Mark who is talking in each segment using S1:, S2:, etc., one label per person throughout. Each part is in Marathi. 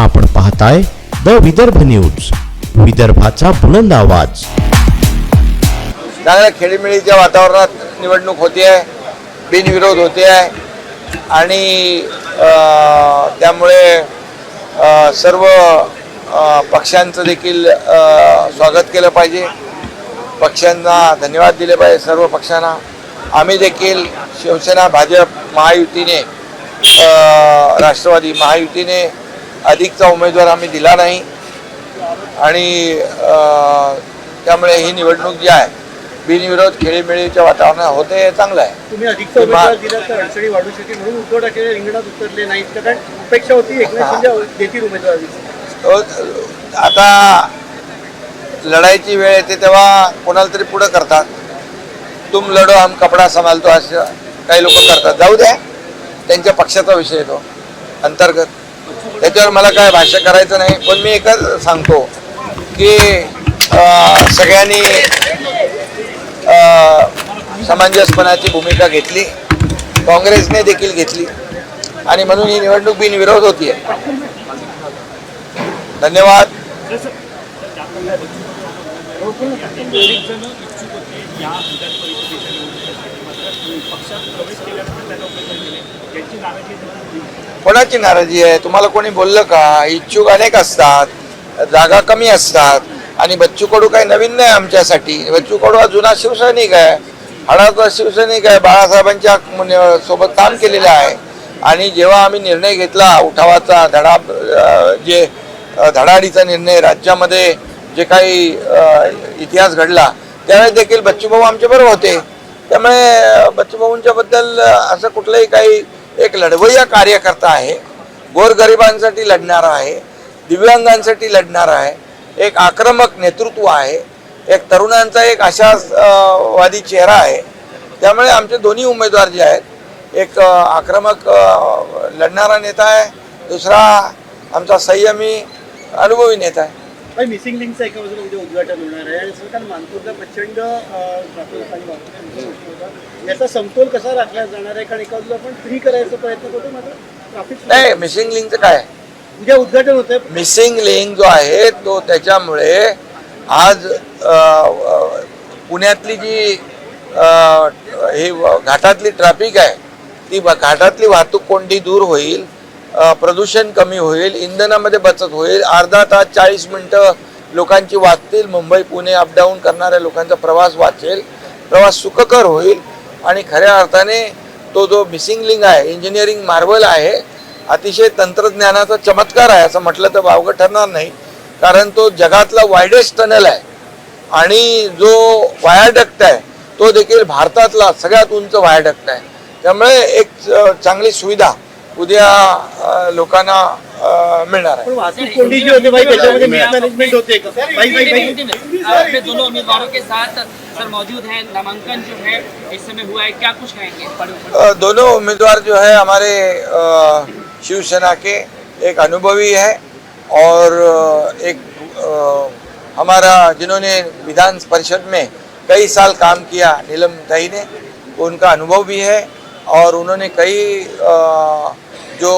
S1: आपण पाहताय द विदर्भ न्यूज, विदर्भाचा बुलंद आवाज।
S2: चांगल्या खेळीमेळीच्या वातावरणात निवडणूक होते आहे, बिनविरोध होते आहे आणि त्यामुळे सर्व पक्षांचं देखील स्वागत केलं पाहिजे। पक्षांना धन्यवाद दिले पाहिजे, सर्व पक्षांना। आम्ही देखील शिवसेना, भाजप महायुतीने, राष्ट्रवादी महायुतीने अधिकचा उमेदवार आम्ही दिला नाही आणि त्यामुळे ही निवडणूक जी आहे बिनविरोध खेळीमेळीच्या वातावरणात होते, हे चांगलं आहे।
S3: तुम्ही अधिकचा उमेदवार दिला तर अडचणी वाढू शकेल म्हणून उद्धव ठाकरे रिंगणात उतरले नाहीत कारण अपेक्षा होती एकनाथ शिंदे देतील उमेदवारी।
S2: आता लढाईची वेळ येते तेव्हा कोणाला तरी पुढे करतात, तुम लढो हम कपडा संभालतो असं काही लोक करतात। जाऊ द्या, त्यांच्या पक्षाचा विषय येतो अंतर्गत, त्याच्यावर मला काय भाष्य करायचं नाही। पण मी एकच सांगतो की सगळ्यांनी समंजसपणाची भूमिका घेतली, काँग्रेसने देखील घेतली आणि म्हणून ही निवडणूक बिनविरोध होतीये। धन्यवाद। कोणाची नाराजी आहे? तुम्हाला कोणी बोललं का? इच्छुक अनेक असतात, जागा कमी असतात आणि बच्चू कडू काही नवीन नाही आमच्यासाठी। बच्चू कडू हा जुना शिवसैनिक आहे, हळाचा शिवसैनिक आहे, बाळासाहेबांच्या सोबत काम केलेलं आहे आणि जेव्हा आम्ही निर्णय घेतला उठावाचा, धडाडीचा निर्णय, राज्यामध्ये जे काही इतिहास घडला त्यावेळेस देखील बच्चूभाऊ आमच्या बरोबर होते। त्यामुळे बच्चूभाऊंच्या बद्दल असं कुठलंही काही, एक लढवय्या कार्यकर्ता आहे, गोरगरिबांसाठी लढणारा आहे, दिव्यांगांसाठी लढणारा आहे, एक आक्रमक नेतृत्व आहे, एक तरुणांचा एक आशावादी चेहरा आहे। त्यामुळे आमचे दोन्ही उमेदवार जे आहेत, एक आक्रमक लढणारा नेता आहे, दुसरा आमचा संयमी अनुभवी नेता आहे।
S3: मिसिंग लिंकचं एका बाजूला उद्या उद्घाटन होणार आहे आणि सरकार मानपूरला प्रचंड याचा समतोल कसा राखला जाणार आहे? कारण एका बाजूला आपण फ्री करायचा प्रयत्न करतो, मात्र ट्रॅफिक
S2: नाही। मिसिंग लिंकचं काय,
S3: उद्या उद्घाटन होतंय।
S2: मिसिंग लिंक जो आहे तो त्याच्यामुळे आज पुण्यातली जी ही घाटातली ट्रॅफिक आहे, ती घाटातली वाहतूक कोंडी दूर होईल, प्रदूषण कमी होईल, इंधनामध्ये बचत होईल, अर्धा तास 40 मिनिटं लोकांची वाचतील, मुंबई पुणे अपडाऊन करणाऱ्या लोकांचा प्रवास वाचेल, प्रवास सुखकर होईल आणि खऱ्या अर्थाने तो जो मिसिंग लिंक आहे, इंजिनिअरिंग मार्वल आहे, अतिशय तंत्रज्ञानाचा चमत्कार आहे असं म्हटलं तर वावगं ठरणार नाही। कारण तो जगातला वायडेस्ट टनल आहे आणि जो वायाडक्ट आहे तो देखील भारतातला सगळ्यात उंच वायाडक्ट आहे। त्यामुळे एक चांगली सुविधा उद्या लोकांना मिळणार आहे।
S4: अपने दोनों उम्मीदवारों के साथ सर मौजूद हैं, नामांकन जो है इस समय हुआ है, क्या कुछ कहेंगे?
S2: दोनों उम्मीदवार जो है हमारे शिवसेना के, एक अनुभवी है और एक हमारा जिन्होंने विधान परिषद में कई साल काम किया, नीलम ताई ने, उनका अनुभव भी है और उन्होंने कई जो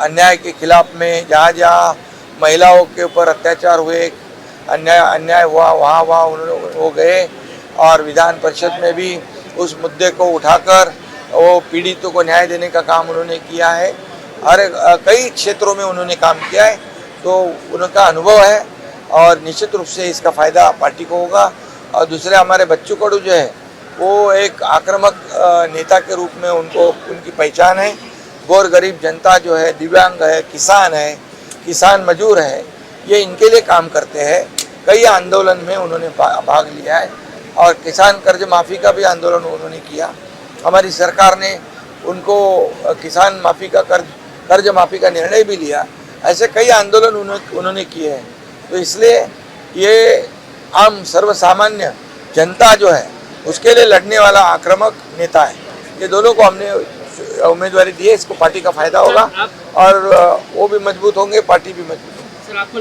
S2: अन्याय के खिलाफ में जहाँ महिलाओं के ऊपर अत्याचार हुए, अन्याय हुआ, वहाँ उन्होंने वो गए और विधान परिषद में भी उस मुद्दे को उठाकर वो पीड़ितों को न्याय देने का काम उन्होंने किया है। हर कई क्षेत्रों में उन्होंने काम किया है, तो उनका अनुभव है और निश्चित रूप से इसका फ़ायदा पार्टी को होगा। और दूसरे हमारे बच्चू कडू जो है वो एक आक्रामक नेता के रूप में उनकी पहचान है। गौर गरीब जनता जो है, दिव्यांग है, किसान मजदूर है, ये इनके लिए काम करते हैं। कई आंदोलन में उन्होंने भाग लिया है और किसान कर्ज माफ़ी का भी आंदोलन उन्होंने किया। हमारी सरकार ने उनको किसान माफ़ी का कर्ज माफ़ी का निर्णय भी लिया। ऐसे कई आंदोलन उन्होंने किए हैं। तो इसलिए ये आम सर्वसामान्य जनता जो है उसके लिए लड़ने वाला आक्रामक नेता है। ये दोनों को हमने उम्मीदवारी दी है, इसको पार्टी का फायदा होगा और वो भी मजबूत होंगे, पार्टी भी मजबूत होगी।